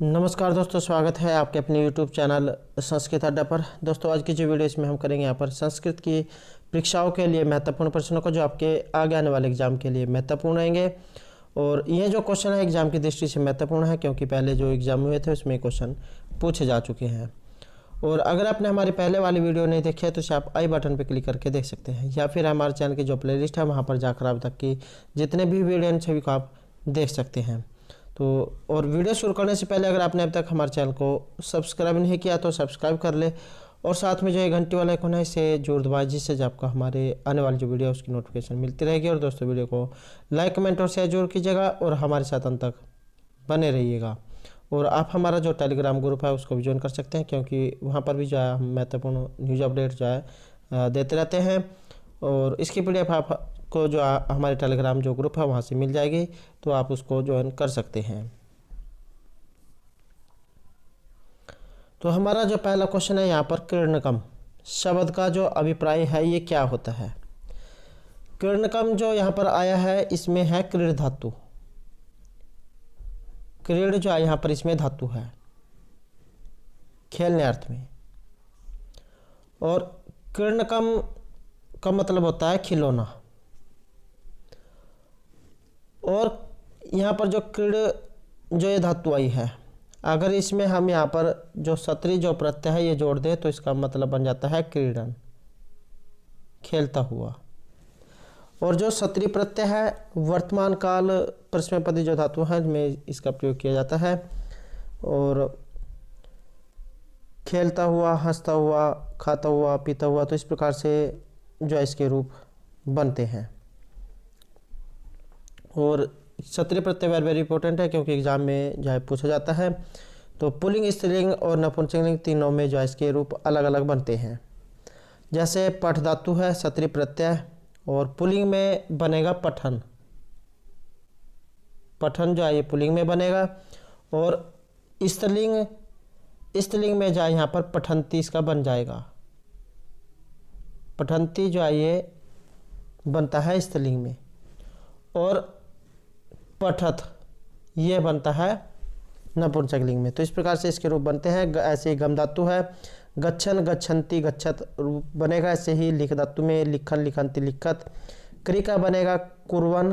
नमस्कार दोस्तों, स्वागत है आपके अपने YouTube चैनल संस्कृत अड्डा पर। दोस्तों आज की जो वीडियो इसमें हम करेंगे यहाँ पर संस्कृत की परीक्षाओं के लिए महत्वपूर्ण प्रश्नों को, जो आपके आगे आने वाले एग्जाम के लिए महत्वपूर्ण रहेंगे। और ये जो क्वेश्चन है एग्जाम की दृष्टि से महत्वपूर्ण है, क्योंकि पहले जो एग्जाम हुए थे उसमें क्वेश्चन पूछे जा चुके हैं। और अगर आपने हमारी पहले वाली वीडियो नहीं देखी है तो इसे आप आई बटन पर क्लिक करके देख सकते हैं, या फिर हमारे चैनल की जो प्लेलिस्ट है वहाँ पर जाकर आप तक की जितने भी वीडियो हैं सभी को आप देख सकते हैं। तो और वीडियो शुरू करने से पहले अगर आपने अब तक हमारे चैनल को सब्सक्राइब नहीं किया तो सब्सक्राइब कर ले, और साथ में जो ये घंटी वाला आइकन है इसे जरूर दबाएं, जिससे जो आपको हमारे आने वाली जो वीडियो है उसकी नोटिफिकेशन मिलती रहेगी। और दोस्तों वीडियो को लाइक, कमेंट और शेयर जरूर कीजिएगा और हमारे साथ अंत तक बने रहिएगा। और आप हमारा जो टेलीग्राम ग्रुप है उसको भी ज्वाइन कर सकते हैं, क्योंकि वहाँ पर भी जो है हम महत्वपूर्ण न्यूज़ अपडेट जो है देते रहते हैं। और इसकी PDF आपको जो हमारे टेलीग्राम जो ग्रुप है वहाँ से मिल जाएगी, तो आप उसको ज्वाइन कर सकते हैं। तो हमारा जो पहला क्वेश्चन है यहाँ पर, क्रीडनकम शब्द का जो अभिप्राय है ये क्या होता है। क्रीडनकम जो यहाँ पर आया है इसमें है क्रीड धातु। क्रीड जो है यहाँ पर इसमें धातु है खेलने अर्थ में। और क्रीडनकम का मतलब होता है खिलौना। और यहाँ पर जो क्रीड जो ये धातु आई है, अगर इसमें हम यहाँ पर जो सत्री जो प्रत्यय है ये जोड़ दें तो इसका मतलब बन जाता है क्रीडन, खेलता हुआ। और जो सत्री प्रत्यय है वर्तमान काल परस्मैपदी जो धातु है में इसका प्रयोग किया जाता है। और खेलता हुआ, हंसता हुआ, खाता हुआ, पीता हुआ, तो इस प्रकार से जो है इसके रूप बनते हैं। और सत्री प्रत्यय वेरी इंपॉर्टेंट है, क्योंकि एग्जाम में जो है पूछा जाता है। तो पुल्लिंग, स्त्रीलिंग और नपुंसकलिंग तीनों में जो है इसके रूप अलग अलग बनते हैं। जैसे पठ धातु है सत्री प्रत्यय, और पुल्लिंग में बनेगा पठन। पठन जो है ये पुल्लिंग में बनेगा। और स्त्रीलिंग में जो है यहाँ पर पठंती इसका बन जाएगा। पठंती जो है ये बनता है स्त्रीलिंग में। और पठत ये बनता है नपुंसकलिंग में। तो इस प्रकार से इसके रूप बनते हैं। ऐसे ही गम धातु है, गच्छन, गच्छन्ति, गच्छत रूप बनेगा। ऐसे ही लिख धातु में लिखन, लिखन्ति, लिखत। क्री का बनेगा कुर्वन,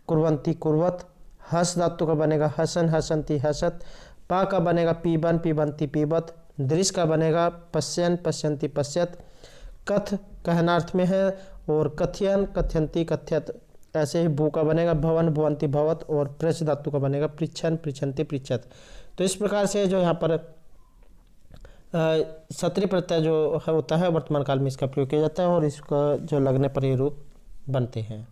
कुर्वन्ति, कुर्वत। हस धातु का बनेगा हसन, हसन्ति, हसत। पा का बनेगा पीबन, पीबन्ति, पीबत। दृश का बनेगा पश्यन, पश्यन्ति, पश्यत। कथ कहनार्थ में है, और कथयन, कथयन्ति, कथ्यत। ऐसे ही भू का बनेगा भवन, भवंती, भवत। और पृच्छ धातु का बनेगा पृच्छन, पृच्छन्ति, पृच्छत। तो इस प्रकार से जो यहाँ पर सत्री प्रत्यय जो है होता है वर्तमान काल में इसका प्रयोग किया जाता है, और इसका जो लगने पर ये रूप बनते हैं।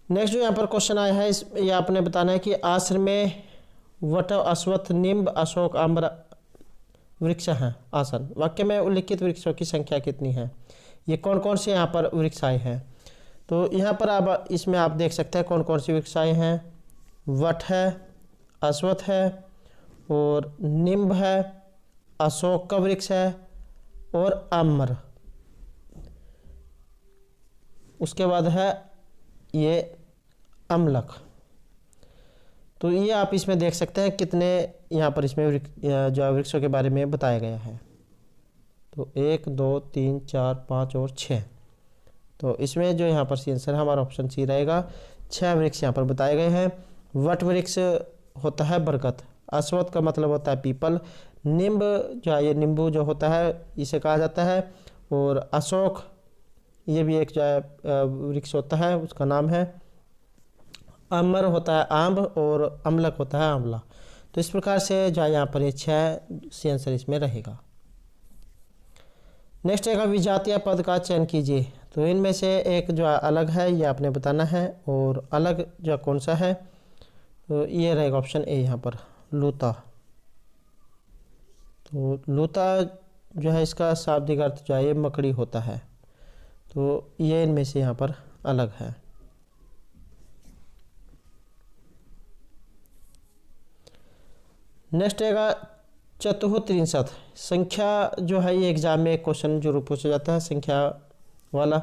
नेक्स्ट जो यहाँ पर क्वेश्चन आया है ये आपने बताना है कि आश्रम में वट, अश्वत्थ, निम्ब, अशोक, आम्र वृक्ष हैं आसन। वाक्य में उल्लिखित वृक्षों की संख्या कितनी है। ये कौन कौन से यहाँ पर वृक्ष आए हैं। तो यहाँ पर आप इसमें आप देख सकते हैं कौन कौन से वृक्ष आए हैं। वट है, अश्वत्थ है, और निम्ब है, अशोक का वृक्ष है, और आम्र। उसके बाद है ये अम्लक। तो ये आप इसमें देख सकते हैं कितने यहाँ पर इसमें जो वृक्षों के बारे में बताया गया है। तो 1, 2, 3, 4, 5 और 6। तो इसमें जो यहाँ पर सी आंसर हमारा ऑप्शन सी रहेगा। 6 वृक्ष यहाँ पर बताए गए हैं। वट वृक्ष होता है बरगद, अश्वत्थ का मतलब होता है पीपल, निम्ब जो है ये नींबू जो होता है इसे कहा जाता है, और अशोक ये भी एक जो है वृक्ष होता है उसका नाम है। अमर होता है आम्ब, और अम्लक होता है आंवला। तो इस प्रकार से जो है यहाँ पर ये 6 सी आंसर इसमें रहेगा। नेक्स्ट है विजातीय पद का चयन कीजिए। तो इनमें से एक जो अलग है ये आपने बताना है, और अलग जो कौन सा है तो ये रहेगा ऑप्शन ए यहाँ पर, लूता। तो लूता जो है इसका शाब्दिक अर्थ जो है ये मकड़ी होता है। तो ये इनमें से यहाँ पर अलग है। नेक्स्ट है चतुःत्रिंशत्। संख्या जो है ये एग्जाम में क्वेश्चन जरूर पूछा जाता है संख्या वाला।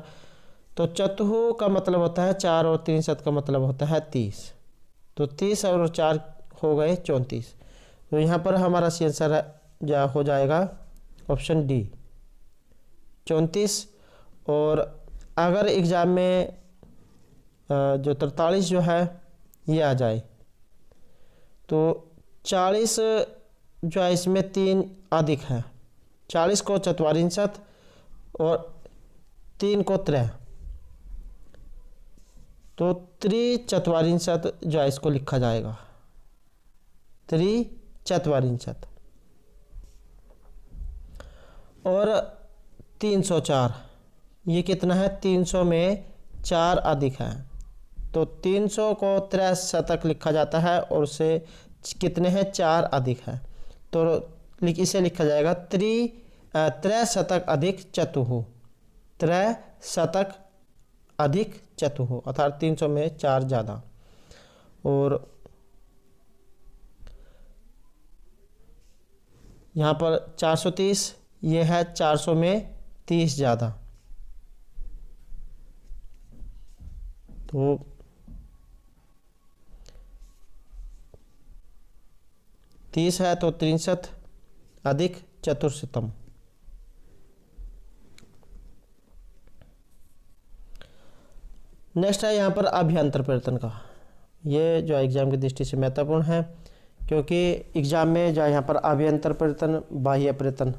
तो चतुः का मतलब होता है 4 और 63 का मतलब होता है 30। तो 30 और 4 हो गए 34। तो यहाँ पर हमारा सी आंसर हो जाएगा ऑप्शन डी 34। और अगर एग्ज़ाम में जो 43 जो है ये आ जाए तो 40 जो है इसमें 3 अधिक है, 40 को चतुर्विंशत और 3 को त्रय, तो त्रिचत्वारिंशत जो है इसको लिखा जाएगा, त्रिचत्वारिंशत। और 304 ये कितना है, 300 में 4 अधिक है, तो 300 को त्रैशतक लिखा जाता है और उससे कितने हैं, 4 अधिक है, तो इसे लिखा जाएगा त्रैशतक अधिक चतुः, त्रैशतक अधिक चतुः, अर्थात 300 में 4 ज़्यादा। और यहाँ पर 430 ये है 400 में 30 ज़्यादा, तो 30 है तो 63 अधिक चतुर्थतम। नेक्स्ट है यहाँ पर अभ्यंतर परिवर्तन का। ये जो एग्ज़ाम की दृष्टि से महत्वपूर्ण है, क्योंकि एग्ज़ाम में जो यहाँ पर अभ्यंतर परिवर्तन, बाह्य परिवर्तन,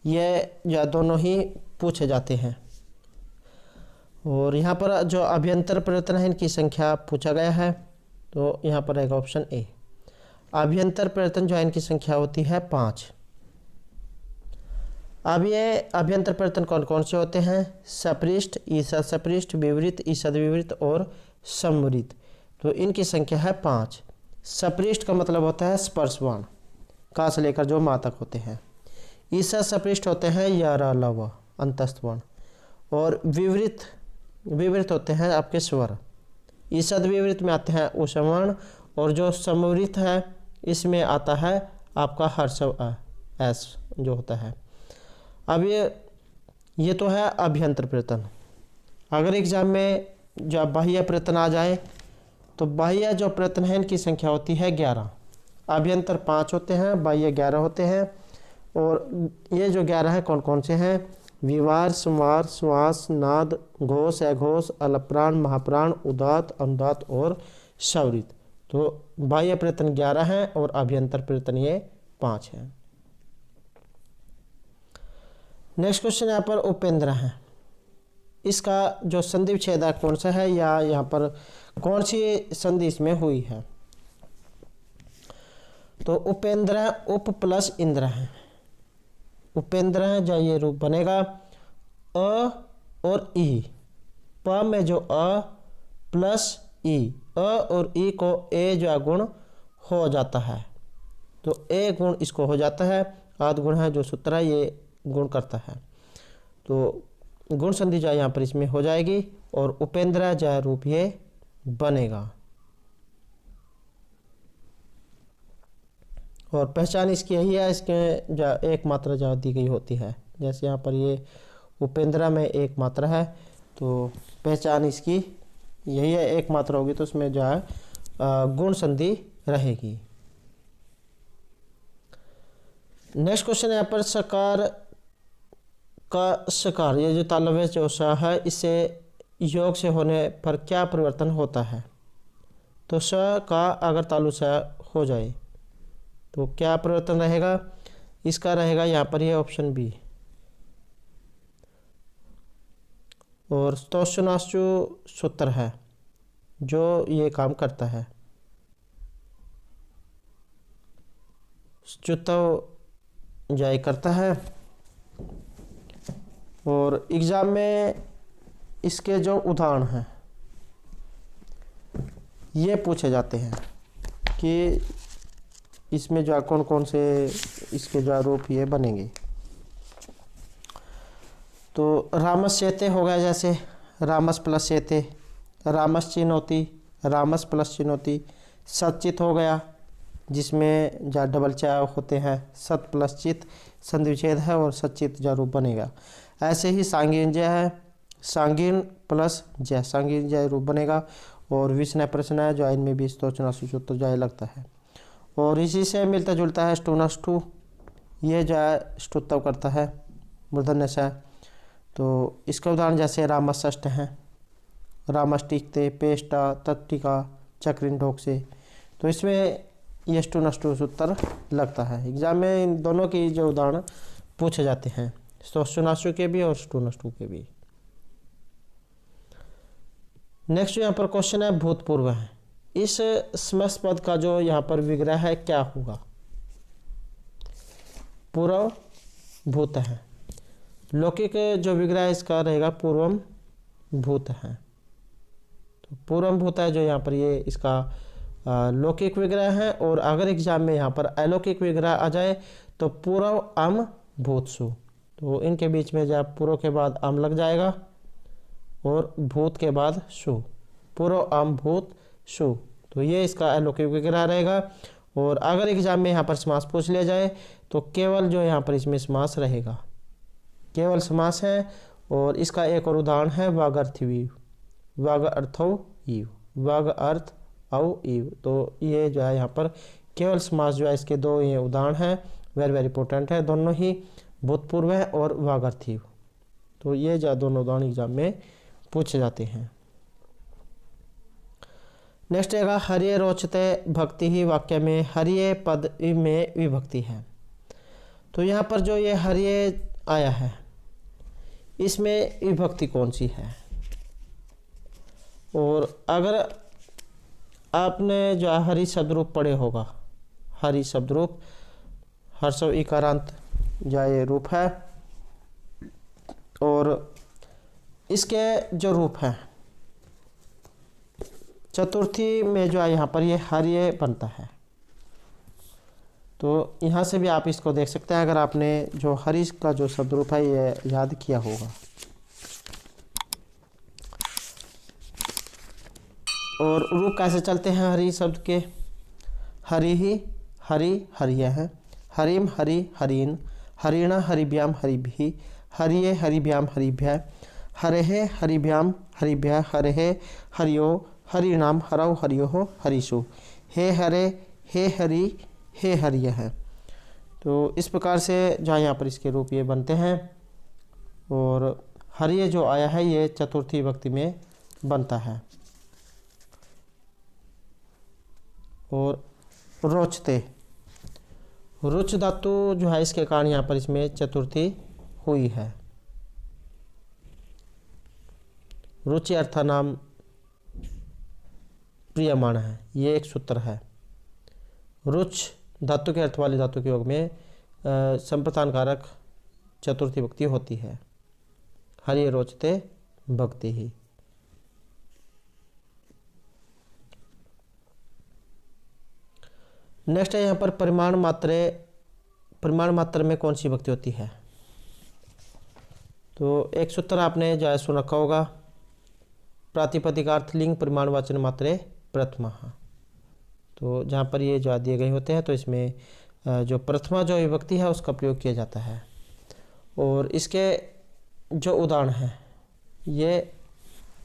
ये जो दोनों ही पूछे जाते हैं। और यहाँ पर जो अभ्यंतर परिवर्तन है इनकी संख्या पूछा गया है, तो यहाँ पर रहेगा ऑप्शन ए। अभ्यंतर परिवर्तन जो है इनकी संख्या होती है 5। अब ये अभ्यंतर परिवर्तन कौन कौन से होते हैं, सपृष्ठ, ईषद सपृष्ठ, विवृत, ईषद विवृत और समवृत। तो इनकी संख्या है 5। सपृष्ठ का मतलब होता है स्पर्शवान, का से लेकर जो माँ तक होते हैं। ईषद सपृष्ठ होते हैं य र ल व अंतस्थ वर्ण। और विवृत होते हैं आपके स्वर। ईषद विवृत में आते हैं ऊष्म वर्ण, और जो समवृत है इसमें आता है आपका हर्षव एस जो होता है। अब ये तो है अभ्यंतर परिवर्तन। अगर एग्जाम में जो बाह्य परिवर्तन आ जाए तो बाह्य जो परिवर्तन है इनकी संख्या होती है 11। अभ्यंतर 5 होते हैं, बाह्य 11 होते हैं। और ये जो 11 है कौन कौन से हैं, विवार, संवार, श्वास, नाद, घोष, अघोष, अलप्राण, महाप्राण, उदात, अनुदात और स्वरित। तो बाह्य परिवर्तन 11 हैं और अभ्यंतर परिवर्तन ये 5 हैं। नेक्स्ट क्वेश्चन यहाँ पर उपेंद्र है। इसका जो संधि विच्छेद कौन सा है, या यहाँ पर कौन सी संधि इसमें हुई है। तो उपेंद्र उप प्लस इंद्र है। उपेंद्र है जो ये रूप बनेगा अ और ई, प में जो अ प्लस ई, अ और ई को ए जो गुण हो जाता है, तो ए गुण इसको हो जाता है, आद गुण है जो सूत्र है ये गुण करता है, तो गुण संधि जो यहाँ पर इसमें हो जाएगी और उपेंद्र जो रूप ये बनेगा। और पहचान इसकी यही है, इसके जो एक मात्रा जो दी गई होती है, जैसे यहाँ पर ये उपेंद्र में एक मात्रा है, तो पहचान इसकी यही है, एक मात्रा होगी तो उसमें जो है गुण संधि रहेगी। नेक्स्ट क्वेश्चन यहाँ पर सकार का सकार, ये जो तालव्य जो स है इससे योग से होने पर क्या परिवर्तन होता है। तो स का अगर तालु स हो जाए तो क्या परिवर्तन रहेगा, इसका रहेगा यहाँ पर ये ऑप्शन बी। और स्तोषनाशु सूत्र है जो ये काम करता है। च्युतव जाय करता है। और एग्ज़ाम में इसके जो उदाहरण हैं ये पूछे जाते हैं कि इसमें जो कौन कौन से इसके जो रूप ये बनेंगे। तो रामस चेते हो गया, जैसे रामस प्लस चेते, रामस चिन्होती, रामस प्लस चिन्होती। सचित हो गया जिसमें जो डबल चा होते हैं, सत प्लस चित संधि विच्छेद है और सचित जो रूप बनेगा। ऐसे ही सांगीन जय है, सांगीन प्लस जय, सांगीन जय रूप बनेगा। और विष्णु प्रश्न है जो इनमें भी स्तोचनाशु सूत्र जय लगता है। और इसी से मिलता जुलता है स्टूनष्टु, ये जो है ष्टुत्व करता है मूर्धन्य से। तो इसका उदाहरण जैसे रामषष्ठ हैं, रामष्टिकते, पेष्टा, तट्टिका, चक्रिन, ढोक से। तो इसमें ये स्टूनष्टु सूत्र लगता है। एग्जाम में इन दोनों की जो उदाहरण पूछे जाते हैं, तो स्टूनाष्टु के भी और स्टूनष्टु के भी। नेक्स्ट यहाँ पर क्वेश्चन है भूतपूर्व है। इस समस्त पद का जो यहाँ पर विग्रह है क्या होगा? पूर्व भूत है। लौकिक जो विग्रह इसका रहेगा पूर्वम भूत है। तो पूर्वम भूत है जो यहाँ पर ये इसका लौकिक विग्रह है। और अगर एग्जाम में यहाँ पर अलौकिक विग्रह आ जाए तो पूर्व अम भूतसु, तो इनके बीच में जब पूर्व के बाद अम लग जाएगा और भूत के बाद सु, पूर्व अम भूत सु, तो ये इसका अलौकिक विग्रह रहेगा। और अगर एग्जाम में यहाँ पर समास पूछ लिया जाए तो केवल जो यहाँ पर इसमें समास रहेगा, केवल समास है। और इसका एक और उदाहरण है वाग अर्थ वाग अर्थो ईव, वाग अर्थ औ ईव। तो ये जो है यहाँ पर केवल समास जो है इसके दो ये उदाहरण हैं, वेरी इंपॉर्टेंट है, दोनों ही भूतपूर्व है और वाग अर्थीव। तो ये जो दोनों उदाहरण एग्जाम में पूछे जाते हैं। नेक्स्ट है हरिये रोचते भक्ति ही, वाक्य में हरिये पद में विभक्ति है। तो यहाँ पर जो ये हरिये आया है इसमें विभक्ति कौन सी है? और अगर आपने जो हरि शब्द रूप पढ़े होगा, हरि शब्द रूप हर्षव इकारांत जो ये रूप है, और इसके जो रूप है चतुर्थी में जो है यहाँ पर ये हरिये बनता है। तो यहाँ से भी आप इसको देख सकते हैं अगर आपने जो हरि का जो शब्द रूप है ये याद किया होगा। और रूप कैसे चलते हैं हरि शब्द के? हरि ही, हरि हरिय है, हरिम हरि हरिन, हरिण हरिभ्याम हरिभि, हरिये हरिभ्याम हरिभ्य, हरेहे हरिभ्याम हरिभ्य, हरेहे हरियो हरिणाम हरौ हरियो हरिषु, हे हरे हे हरि हे हरिय है। तो इस प्रकार से जहाँ यहाँ पर इसके रूप ये बनते हैं। और हरिय जो आया है ये चतुर्थी विभक्ति में बनता है। और रोचते, रुच धातु जो है इसके कारण यहाँ पर इसमें चतुर्थी हुई है। रुचि अर्थानाम प्रियमाण है, ये एक सूत्र है। रुच धातु के अर्थ वाले धातु के योग में संप्रदान कारक चतुर्थी विभक्ति होती है। हरि रोचते भक्ति ही। नेक्स्ट है यहाँ पर परिमाण मात्र में कौन सी विभक्ति होती है? तो एक सूत्र आपने जो है सुन रखा होगा, प्रातिपदिकार्थ लिंग परिमाणवाचन मात्रे प्रथमा। तो जहाँ पर ये जो दिए गए होते हैं तो इसमें जो प्रथमा जो विभक्ति है उसका प्रयोग किया जाता है। और इसके जो उदाहरण हैं ये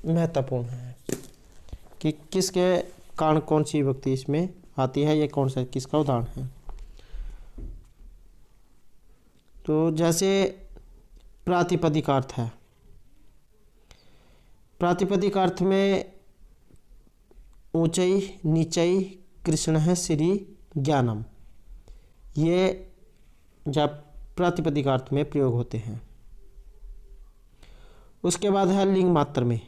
महत्वपूर्ण है कि किसके कारण कौन सी विभक्ति इसमें आती है, ये कौन सा किसका उदाहरण है। तो जैसे प्रातिपदिकार्थ है, प्रातिपदिकार्थ में ऊंचाई नीचाई कृष्ण है श्री ज्ञानम, ये जब प्रातिपदिकार्थ में प्रयोग होते हैं। उसके बाद है लिंग मात्र में,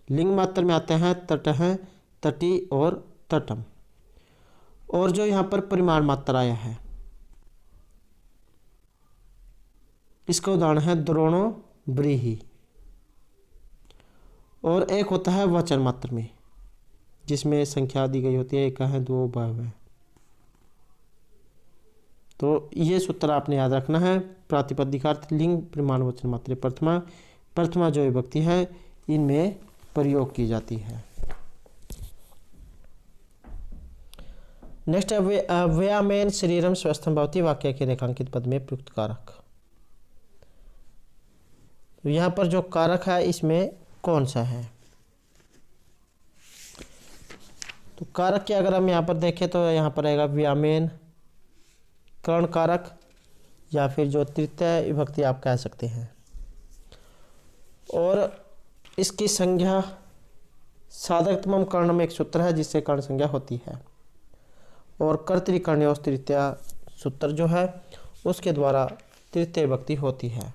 लिंग मात्र में आते हैं तट है, तटी और तटम। और जो यहाँ पर परिमाण मात्र आया है इसका उदाहरण है द्रोणो ब्रीहि। और एक होता है वचन मात्र में जिसमें संख्या दी गई होती है, एक है दो बहव। तो ये सूत्र आपने याद रखना है। प्रातिपदिकार्थ लिंग परिमाण वचन मात्र प्रथमा जो विभक्ति है इनमें प्रयोग की जाती है। नेक्स्ट है व्यामेन शरीरम स्वस्थम भवति, वाक्य के रेखांकित पद में प्रयुक्त कारक। तो यहाँ पर जो कारक है इसमें कौन सा है? तो कारक की अगर हम यहाँ पर देखें तो यहाँ पर रहेगा व्यामेन, कर्ण कारक, या फिर जो तृतीय विभक्ति आप कह सकते हैं। और इसकी संज्ञा साधकतमम कर्ण में एक सूत्र है जिससे कर्ण संज्ञा होती है, और कर्तृकर्णयोः तृतीया सूत्र जो है उसके द्वारा तृतीय विभक्ति होती है।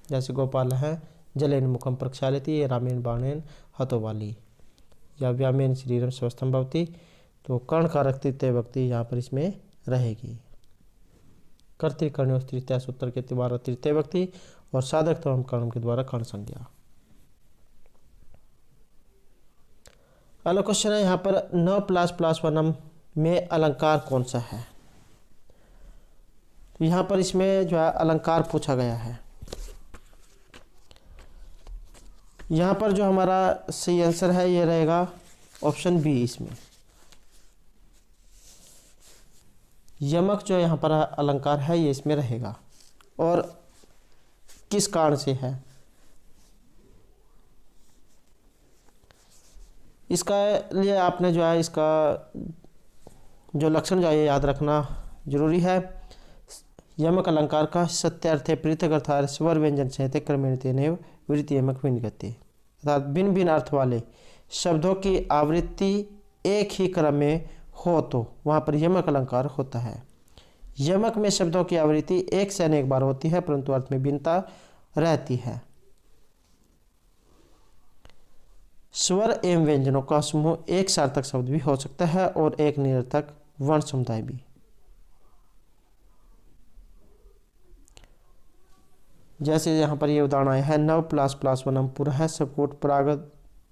जैसे गोपाल है जलेन मुखम प्रक्षालयति, रामेण बाणेन हतोवाली, या व्यामेन शरीरम स्वस्थम भवति। तो कर्ण कारक तृतीय विभक्ति यहाँ पर इसमें रहेगी। कर्तृकर्णयोः तृतीया सूत्र के द्वारा तृतीय विभक्ति और साधकतमम कर्ण के द्वारा कर्ण संज्ञा। अगला क्वेश्चन है यहाँ पर 9++1 में अलंकार कौन सा है। तो यहाँ पर इसमें जो है अलंकार पूछा गया है। यहाँ पर जो हमारा सही आंसर है ये रहेगा ऑप्शन बी। इसमें यमक जो यहाँ पर अलंकार है ये इसमें रहेगा, और किस कारण से है इसका लिए आपने जो है इसका जो लक्षण जो है याद रखना जरूरी है। यमक अलंकार का सत्यार्थ पृथक अर्थात स्वर व्यंजन सहित क्रमेण तेनेव वृत्ति यमक विनिगते, अर्थात भिन्न भिन्न अर्थ वाले शब्दों की आवृत्ति एक ही क्रम में हो तो वहाँ पर यमक अलंकार होता है। यमक में शब्दों की आवृत्ति एक से अनेक बार होती है परंतु अर्थ में भिन्नता रहती है। स्वर एवं व्यंजनों का समूह एक सार्थक शब्द भी हो सकता है और एक निरर्थक वर्ण समुदाय भी। जैसे यहाँ पर ये उदाहरण आया है 9++1 पुरः सकोट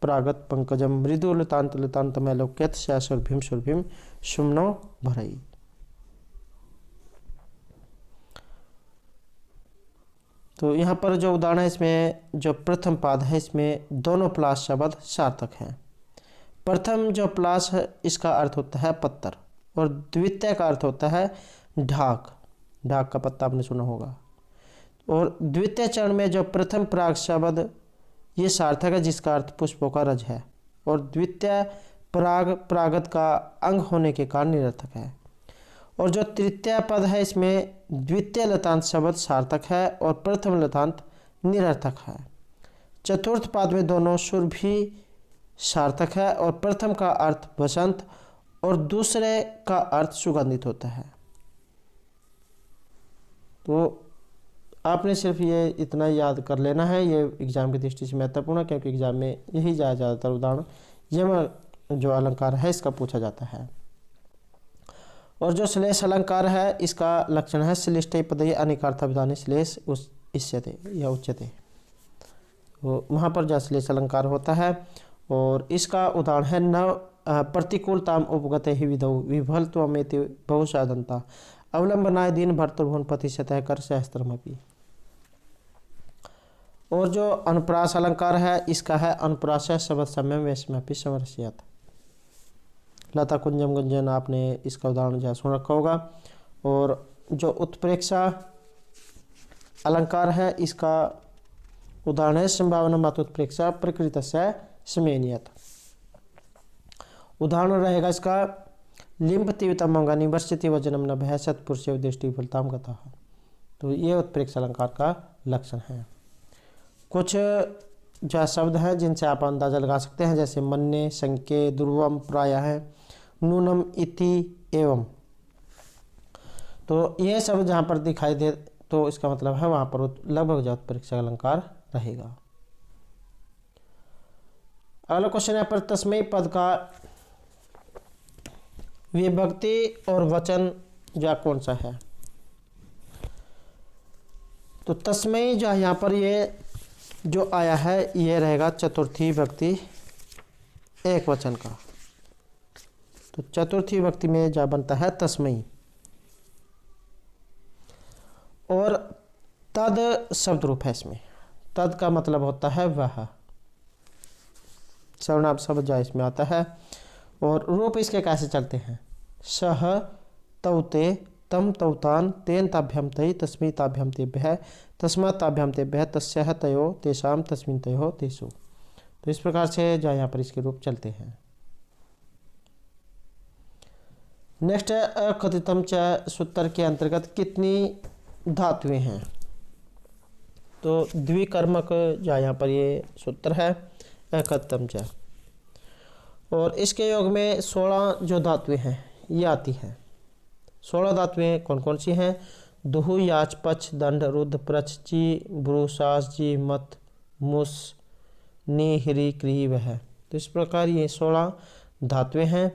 प्रागत पंकजम मृदु लतांत लतांतमैलोक्यत सुरभिम सुरभिम सुमनो भरई। तो यहाँ पर जो उदाहरण है इसमें जो प्रथम पाद है इसमें दोनों प्लास शब्द सार्थक हैं। प्रथम जो प्लास है इसका अर्थ होता है पत्थर, और द्वितीय का अर्थ होता है ढाक। ढाक का पत्ता आपने सुना होगा। और द्वितीय चरण में जो प्रथम प्राग शब्द ये सार्थक है जिसका अर्थ पुष्पों का रज है, और द्वितीय प्रागत का अंग होने के कारण निरर्थक है। और जो तृतीय पद है इसमें द्वितीय लतांत शब्द सार्थक है और प्रथम लतांत निरर्थक है। चतुर्थ पाद में दोनों सुर भी सार्थक है और प्रथम का अर्थ बसंत और दूसरे का अर्थ सुगंधित होता है। तो आपने सिर्फ ये इतना याद कर लेना है, ये एग्जाम की दृष्टि से महत्वपूर्ण है क्योंकि एग्जाम में यही ज़्यादातर उदाहरण यह जो अलंकार है इसका पूछा जाता है। और जो श्लेष अलंकार है इसका लक्षण है श्लिष्टे पदये अनेकार्थाभिधाने श्लेष इष्यते या उच्यते। तो वहाँ पर जो श्लेष अलंकार होता है और इसका उदाहरण है न प्रतिकूलताम उपगते ही विधौ विफलत्वमेति बहुसाधनता अवलंबनाय दिन भर्तृभुवन प्रतिशतः कर सहस्त्रमपि। और जो अनुप्रास अलंकार है इसका है अनुप्रास शब्द सम्यम वैश्यमपि समरस्यत। लता कुंजम गुंजन आपने इसका उदाहरण जहाँ सुन रखा होगा। और जो उत्प्रेक्षा अलंकार है इसका उदाहरण है संभावना मात उत्प्रेक्षा प्रकृतस्य समेनियत। उदाहरण रहेगा इसका लिम्पति तमंगानी वर्षति वजनम न भय सत्पुरुष दृष्टि फलताम कथा। तो ये उत्प्रेक्षा अलंकार का लक्षण है। कुछ जो शब्द हैं जिनसे आप अंदाजा लगा सकते हैं जैसे मन्ने संके ध्रुवम प्रायः है नूनम इति एवं। तो ये शब्द जहाँ पर दिखाई दे तो इसका मतलब है वहाँ पर लगभग जो उत्प्रेक्षा अलंकार रहेगा। अगला क्वेश्चन है पर तस्मै पद का विभक्ति और वचन जो कौन सा है। तो तस्मै जो यहाँ पर ये जो आया है ये रहेगा चतुर्थी विभक्ति एक वचन का। तो चतुर्थी विभक्ति में जो बनता है तस्मै। और तद शब्द रूप है इसमें। तद का मतलब होता है वह। सर्वनाम शब्द जो इसमें आता है। और रूप इसके कैसे चलते हैं सह तौते तम तौतान तेन ताभ्यम तय तस्मै ताभ्यम तेभ्यः तस्मात् ताभ्यम तेभ्यः तस्यः तयो तेषाम तस्मिन् तयो तेषु। तो इस प्रकार से जो यहाँ पर इसके रूप चलते हैं। नेक्स्ट है अकथितम च सूत्र के अंतर्गत कितनी धातुएं हैं। तो द्विकर्मक जो यहाँ पर ये सूत्र है अकथितम च, और इसके योग में 16 जो धातुएं हैं ये आती हैं। 16 धातुएं कौन कौन सी हैं? दुहु, याच, पच, दंड, रुद्र, प्रच, ची, ब्रू, सास, जी, मत, मुस, नी, हिरी, क्री, वह। तो इस प्रकार ये 16 धातुएं हैं,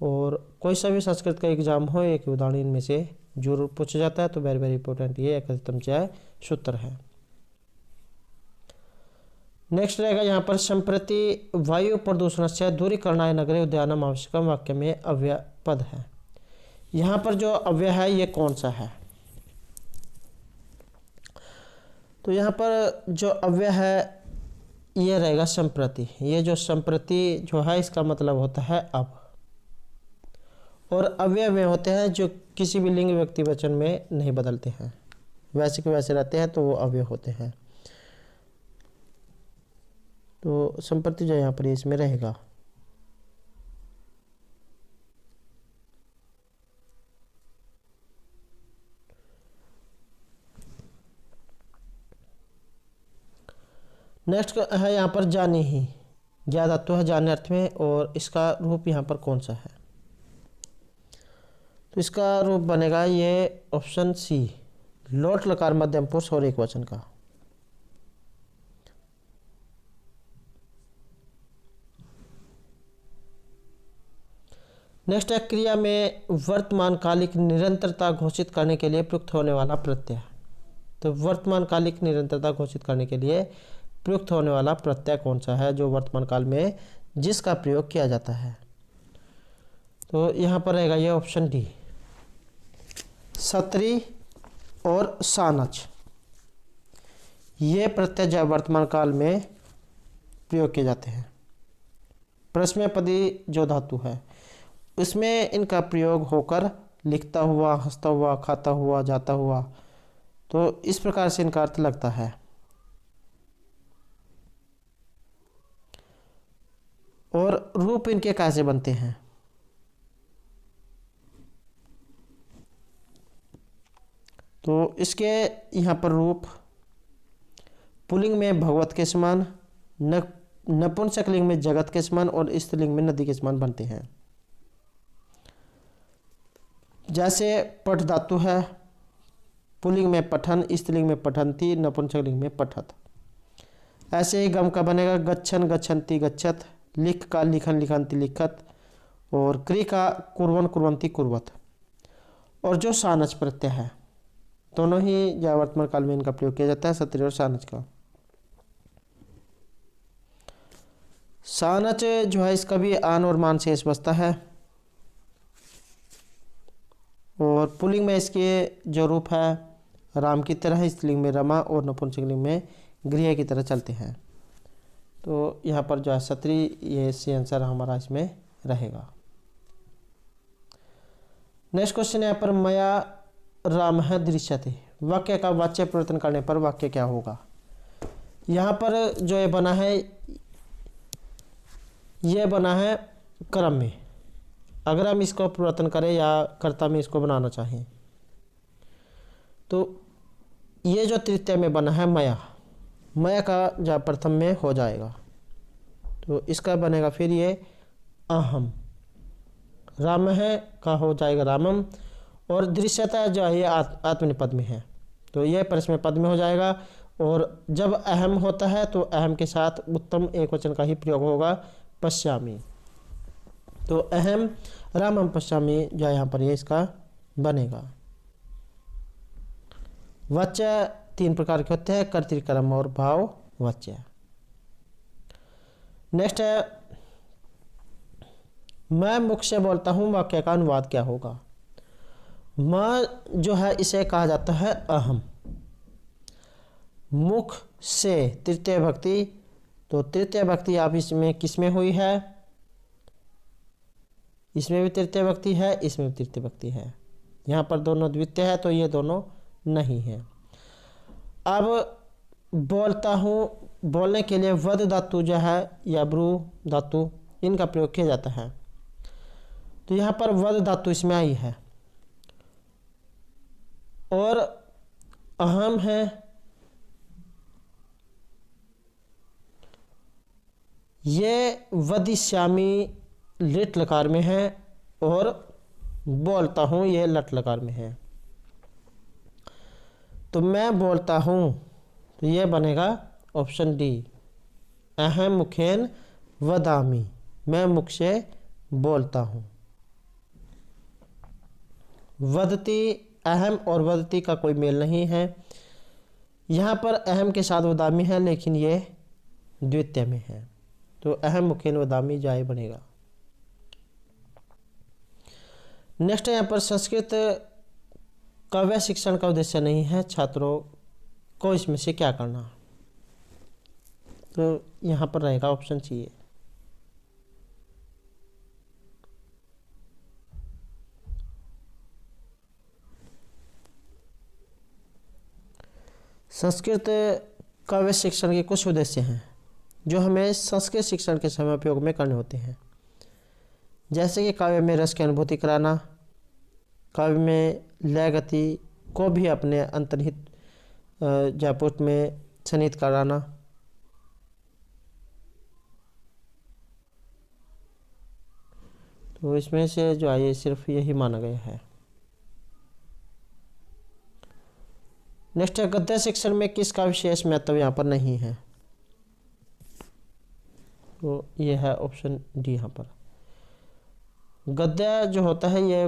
और कोई सा भी संस्कृत का एग्जाम हो एक उदाहरण इनमें से जरूर पूछा जाता है। तो वेरी वेरी इंपॉर्टेंट ये अकथितम च सूत्र है। नेक्स्ट रहेगा यहाँ पर संप्रति वायु प्रदूषण से दूरीकरणाय नगरे उद्यानम आवश्यकम वाक्य में अव्यय पद है। यहाँ पर जो अव्यय है ये कौन सा है? तो यहाँ पर जो अव्यय है ये रहेगा संप्रति। ये जो संप्रति जो है इसका मतलब होता है अब, और अव्यय में होते हैं जो किसी भी लिंग व्यक्ति वचन में नहीं बदलते हैं, वैसे के वैसे रहते हैं, तो वो अव्यय होते हैं। तो संप्रति जो यहाँ पर इसमें रहेगा। नेक्स्ट है यहाँ पर जाने ही, ज्ञा धातु है जाने अर्थ में, और इसका रूप यहाँ पर कौन सा है? तो इसका रूप बनेगा ये ऑप्शन सी, लोट लकार मध्यम पुरुष और एक वचन का। नेक्स्ट है क्रिया में वर्तमान कालिक निरंतरता घोषित करने के लिए प्रयुक्त होने वाला प्रत्यय। तो वर्तमान कालिक निरंतरता घोषित करने के लिए प्रयुक्त होने वाला प्रत्यय कौन सा है जो वर्तमान काल में जिसका प्रयोग किया जाता है? तो यहाँ पर रहेगा ये ऑप्शन डी, सत्री और सानच। ये प्रत्यय जो वर्तमान काल में प्रयोग किए जाते हैं। प्रश्नपदी जो धातु है उसमें इनका प्रयोग होकर लिखता हुआ, हंसता हुआ, खाता हुआ, जाता हुआ, तो इस प्रकार से इनका अर्थ लगता है। और रूप इनके कैसे बनते हैं? तो इसके यहाँ पर रूप पुल्लिंग में भगवत के समान, नपुंसकलिंग में जगत के समान और स्त्रीलिंग में नदी के समान बनते हैं। जैसे पठ धातु है, पुल्लिंग में पठन, स्त्रीलिंग में पठंती, नपुंसकलिंग में पठत। ऐसे ही गम का बनेगा गच्छन, गच्छन्ति, गच्छत, लिख का लिखन, लिखंती, लिखत, और क्री का कुर्वन, कुर्वंती, कुर्वत। और जो सानच प्रत्यय है दोनों ही या वर्तमान काल में इनका प्रयोग किया जाता है, सत्री और सानच का। सानच जो है इसका भी आन और मान शेष बचता है, और पुल्लिंग में इसके जो रूप है राम की तरह, स्त्रीलिंग में रमा, और नपुंसकलिंग में गृह की तरह चलते हैं। तो यहाँ पर जो है सत्री, ये सी आंसर हमारा इसमें रहेगा। नेक्स्ट क्वेश्चन यहाँ पर मया राम है दृश्यते, वाक्य का वाच्य परिवर्तन करने पर वाक्य क्या होगा? यहाँ पर जो ये बना है ये बना है क्रम में। अगर हम इसको परिवर्तन करें या कर्ता में इसको बनाना चाहें तो ये जो तृतीय में बना है मया, मया का जो प्रथम में हो जाएगा, तो इसका बनेगा फिर ये अहम, राम है का हो जाएगा रामम, और दृश्यता जो है ये आत्मनिपद में है, तो ये परस्मै पद में हो जाएगा। और जब अहम होता है तो अहम के साथ उत्तम एक वचन का ही प्रयोग होगा, पश्यामी। तो अहम रामम पश्यामी जो यहाँ पर ये इसका बनेगा। वाच्य तीन प्रकार के होते हैं, कर्तृ, और भाव वाच्य। नेक्स्ट है मैं मुख से बोलता हूँ, वाक्य का अनुवाद क्या होगा? मैं जो है इसे कहा जाता है अहम। मुख से तृतीय भक्ति, तो तृतीय भक्ति आप इसमें किसमें हुई है? इसमें भी तृतीय भक्ति है, इसमें भी तृतीय भक्ति है। यहाँ पर दोनों द्वितीय है तो ये दोनों नहीं है। अब बोलता हूँ, बोलने के लिए वद धातु जो है या ब्रू धातु, इनका प्रयोग किया जाता है। तो यहाँ पर वद धातु इसमें आई है। और अहम है, ये वदिष्यामी लिट लकार में है और बोलता हूँ ये लट लकार में है। तो मैं बोलता हूँ, तो ये बनेगा ऑप्शन डी, अहम मुखेन वदामी, मैं मुख से बोलता हूँ। वदती, अहम और वदती का कोई मेल नहीं है। यहाँ पर अहम के साथ वदामी है, लेकिन ये द्वितीय में है, तो अहम मुखेन वदामी जाए बनेगा। नेक्स्ट है यहाँ पर संस्कृत काव्य शिक्षण का उद्देश्य नहीं है, छात्रों को इसमें से क्या करना, तो यहाँ पर रहेगा ऑप्शन सी। संस्कृत काव्य शिक्षण के कुछ उद्देश्य हैं जो हमें संस्कृत शिक्षण के समय उपयोग में करने होते हैं, जैसे कि काव्य में रस की अनुभूति कराना, काव्य में लय गति को भी अपने अंतर्निहित जयपुट में सन्निहित कराना, तो इसमें से जो है सिर्फ यही माना गया है। नेक्स्ट है गद्य शिक्षण में किसका विशेष महत्व यहाँ पर नहीं है, तो ये है ऑप्शन डी। यहाँ पर गद्य जो होता है ये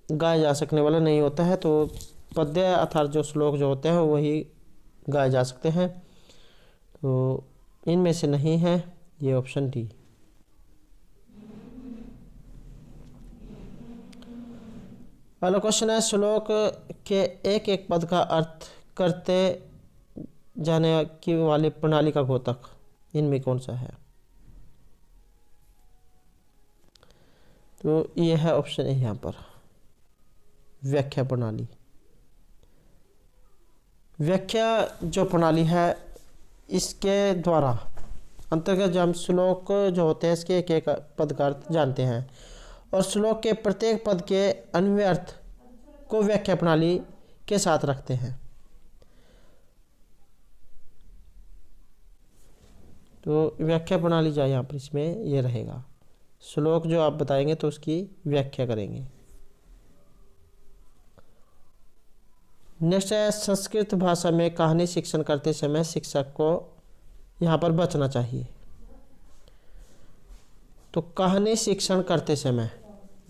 गाया जा सकने वाला नहीं होता है, तो पद्य अर्थात जो श्लोक जो होते हैं वही गाए जा सकते हैं, तो इनमें से नहीं है, ये ऑप्शन डी। अगला क्वेश्चन है, श्लोक के एक एक पद का अर्थ करते जाने की वाली प्रणाली का घोतक इनमें कौन सा है, तो ये है ऑप्शन ए यहाँ पर, व्याख्या प्रणाली। व्याख्या जो प्रणाली है इसके द्वारा अंतर्गत जो हम श्लोक जो होते हैं इसके एक एक पद का अर्थ जानते हैं और श्लोक के प्रत्येक पद के अन्वय अर्थ को व्याख्या प्रणाली के साथ रखते हैं। तो व्याख्या प्रणाली जो यहाँ पर इसमें ये रहेगा, श्लोक जो आप बताएंगे तो उसकी व्याख्या करेंगे। नेक्स्ट है, संस्कृत भाषा में कहानी शिक्षण करते समय शिक्षक को यहाँ पर बचना चाहिए। तो कहानी शिक्षण करते समय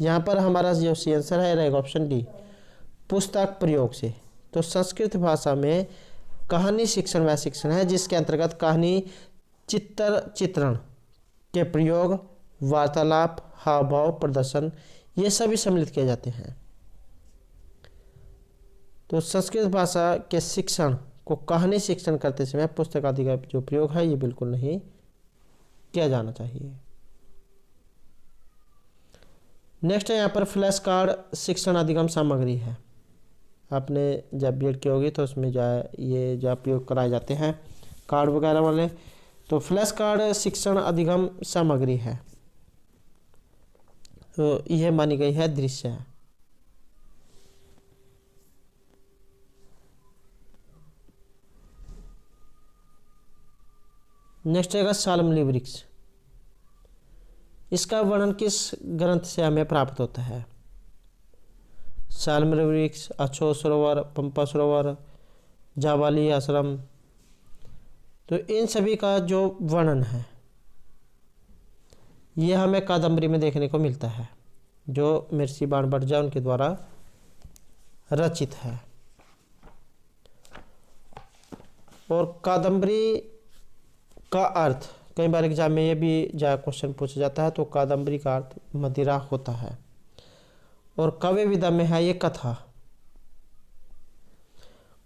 यहाँ पर हमारा जो सी आंसर है रहेगा ऑप्शन डी, पुस्तक प्रयोग से। तो संस्कृत भाषा में कहानी शिक्षण वह शिक्षण है जिसके अंतर्गत कहानी चित्रण के प्रयोग, वार्तालाप, हाव भाव, प्रदर्शन ये सभी सम्मिलित किए जाते हैं। तो संस्कृत भाषा के शिक्षण को कहानी शिक्षण करते समय पुस्तक आदि का जो प्रयोग है ये बिल्कुल नहीं किया जाना चाहिए। नेक्स्ट है यहाँ पर फ्लैश कार्ड शिक्षण अधिगम सामग्री है। आपने जब बीएड की होगी तो उसमें जो है ये जो प्रयोग कराए जाते हैं कार्ड वगैरह वाले, तो फ्लैश कार्ड शिक्षण अधिगम सामग्री है, तो यह मानी गई है दृश्य है। नेक्स्ट है शाल्मली वृक्ष, इसका वर्णन किस ग्रंथ से हमें प्राप्त होता है? शाल्मली वृक्ष, अछो सरोवर, पंपा सरोवर, जाबाली आश्रम, तो इन सभी का जो वर्णन है ये हमें कादम्बरी में देखने को मिलता है जो महर्षि बाणभट्ट उनके द्वारा रचित है। और कादम्बरी का अर्थ कई बार एग्जाम में ये भी क्वेश्चन पूछा जाता है, तो कादम्बरी का अर्थ मदिरा होता है। और काव्य विधा में है ये कथा,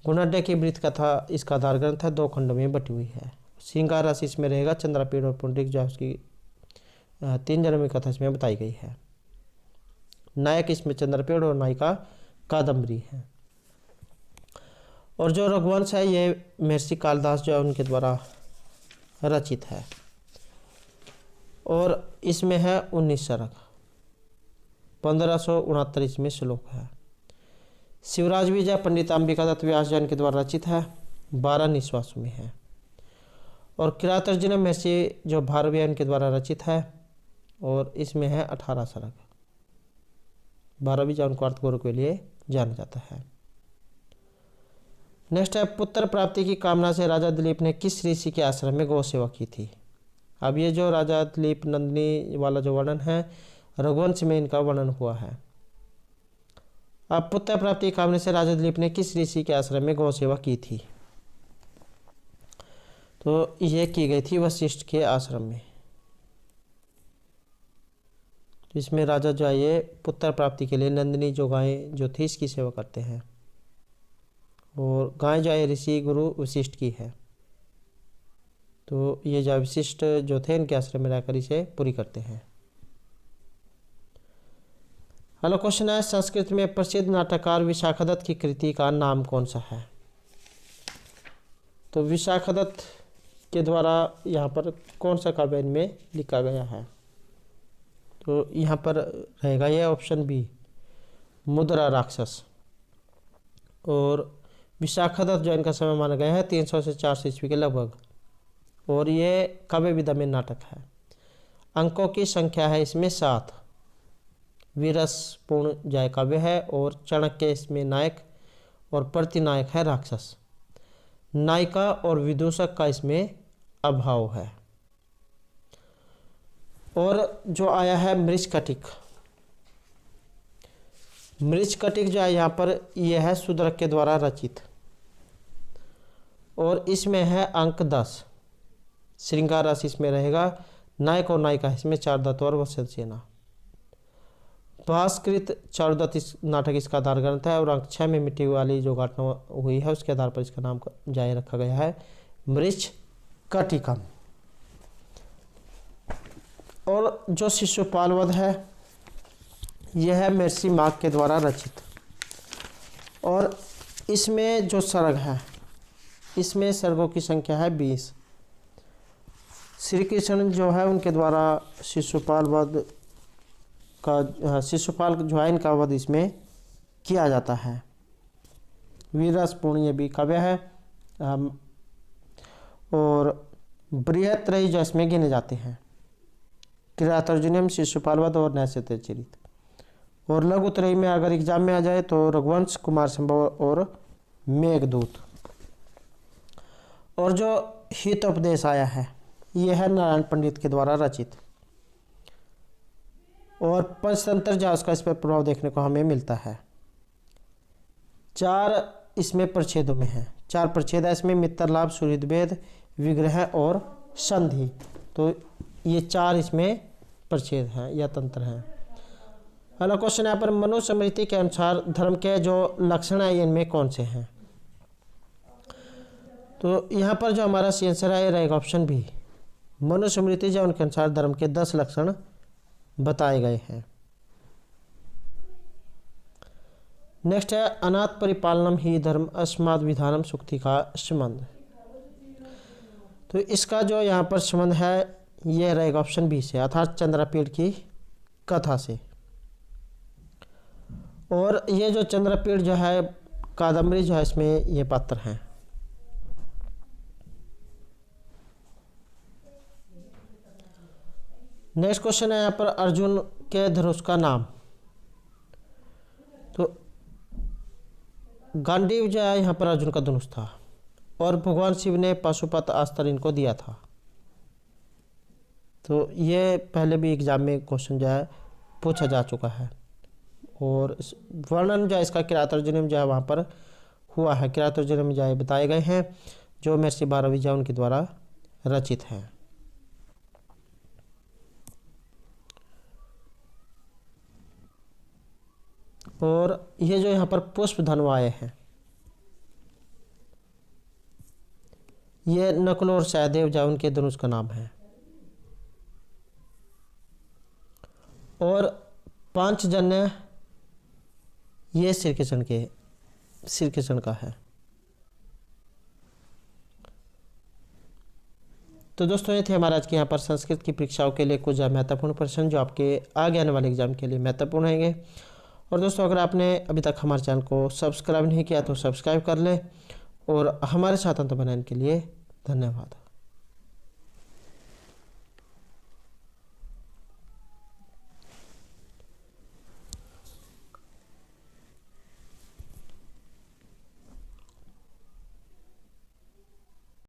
गुणाढ्य की मृत कथा इसका आधार ग्रंथ है, 2 खंडों में बटी हुई है। श्रृंगार रस इसमें रहेगा, चंद्रापीठ और पुंडरीक जो उसकी 3 जनों की कथा इसमें बताई गई है। नायक इसमें चंद्रपेड़ और नायिका कादम्बरी है। और जो रघुवंश है ये महर्षि कालिदास जो है उनके द्वारा रचित है और इसमें है 19 सर्ग। 1569 इसमें श्लोक है। शिवराज विजय पंडित अंबिका दत्त व्यास जैन के द्वारा रचित है, 12 निश्वासों में है। और किरातार्जुनीयम में से जो भारवी है उनके द्वारा रचित है और इसमें है 18 सर्ग। 12 विजय उनको अर्थ गौरव के लिए जाना जाता है। नेक्स्ट है, पुत्र प्राप्ति की कामना से राजा दिलीप ने किस ऋषि के आश्रम में गौ सेवा की थी। अब ये जो राजा दिलीप नंदिनी वाला जो वर्णन है रघुवंश में इनका वर्णन हुआ है। अब पुत्र प्राप्ति की कामना से राजा दिलीप ने किस ऋषि के आश्रम में गौ सेवा की थी, तो ये की गई थी वशिष्ठ के आश्रम में। इसमें राजा जो है ये पुत्र प्राप्ति के लिए नंदिनी जो गाय जो थी इसकी सेवा करते हैं और गाय जो है ऋषि गुरु वशिष्ठ की है। तो ये जो वशिष्ठ जो थे इनके आश्रम में रहकर इसे पूरी करते हैं। हेलो क्वेश्चन है, संस्कृत में प्रसिद्ध नाटककार विशाखदत्त की कृति का नाम कौन सा है। तो विशाखदत्त के द्वारा यहाँ पर कौन सा काव्य इनमें लिखा गया है, तो यहाँ पर रहेगा यह ऑप्शन बी, मुद्रा राक्षस। और विशाखदत्त जो इनका समय माना गया है 300 से 400 ईस्वी के लगभग, और ये काव्य विधा में नाटक है। अंकों की संख्या है इसमें 7, वीरसपूर्ण जय काव्य है और चाणक्य इसमें नायक और प्रतिनायक है राक्षस। नायिका और विदूषक का इसमें अभाव है। और जो आया है मृच्छकटिक, मृच्छकटिक जो है यहाँ पर यह है शूद्रक के द्वारा रचित और इसमें है अंक 10। श्रृंगार रस इसमें रहेगा, नायक और नायिका इसमें चारुदत्त और वत्सल सेना। भास्कृत चारुदत्त इस नाटक इसका आधार ग्रंथ है और अंक 6 में मिट्टी वाली जो घटना हुई है उसके आधार पर इसका नाम जारी रखा गया है मृच्छकटिकम। और जो शिशुपाल वध है यह है महर्षि माघ के द्वारा रचित और इसमें जो सर्ग है इसमें सर्गों की संख्या है 20। श्री कृष्ण जो है उनके द्वारा शिशुपाल वध का शिशुपाल जो है इनका वध इसमें किया जाता है। वीरसपूर्ण ये भी काव्य है और बृहत्त्रयी जो इसमें गिने जाते हैं, किरातार्जुनीयम, शिशुपाल वध और नैषधीयचरित। और लघुत्रयी में अगर एग्जाम में आ जाए तो रघुवंश, कुमार संभव और मेघदूत। और जो हितोपदेश आया है यह है नारायण पंडित के द्वारा रचित और पंचतंत्र जो उसका इस पर प्रभाव देखने को हमें मिलता है। 4 इसमें प्रच्छेदों में है, 4 प्रच्छेद है इसमें, मित्रलाभ, सूर्यद्वेद, विग्रह और संधि। तो ये 4 इसमें प्रच्छेद हैं या तंत्र हैं। अगला क्वेश्चन यहाँ पर, मनुस्मृति के अनुसार धर्म के जो लक्षण है इनमें कौन से हैं। तो यहाँ पर जो हमारा सी आंसर है रहेगा ऑप्शन बी, मनुस्मृति जो उनके अनुसार धर्म के 10 लक्षण बताए गए हैं। नेक्स्ट है, अनाथ परिपालनम ही धर्म अस्माद विधानम सुक्ति का संबंध। तो इसका जो यहाँ पर संबंध है यह रहेगा ऑप्शन बी से, अर्थात चंद्रपीड़ की कथा से। और ये जो चंद्रपीड़ जो है कादम्बरी जो है इसमें ये पात्र हैं। नेक्स्ट क्वेश्चन है यहाँ पर, अर्जुन के धनुष का नाम। तो गांडीव जो है यहाँ पर अर्जुन का धनुष था और भगवान शिव ने पाशुपत अस्त्र इनको दिया था। तो ये पहले भी एग्जाम में क्वेश्चन जो है पूछा जा चुका है और वर्णन जो है इसका किरातार्जुनीयम जो है वहाँ पर हुआ है। किरातार्जुनीयम जो है बताए गए हैं जो महर्षि भारवी जो उनके द्वारा रचित हैं। और ये जो यहाँ पर पुष्प धनु आए हैं ये नकुल और सहदेव जो उनके धनुष का नाम है। और 5 जन्य ये श्री कृष्ण का है। तो दोस्तों ये थे हमारा आज के यहाँ पर संस्कृत की परीक्षाओं के लिए कुछ महत्वपूर्ण प्रश्न जो आपके आगे आने वाले एग्जाम के लिए महत्वपूर्ण रहेंगे। और दोस्तों अगर आपने अभी तक हमारे चैनल को सब्सक्राइब नहीं किया तो सब्सक्राइब कर लें और हमारे साथ अंत बनाने के लिए धन्यवाद।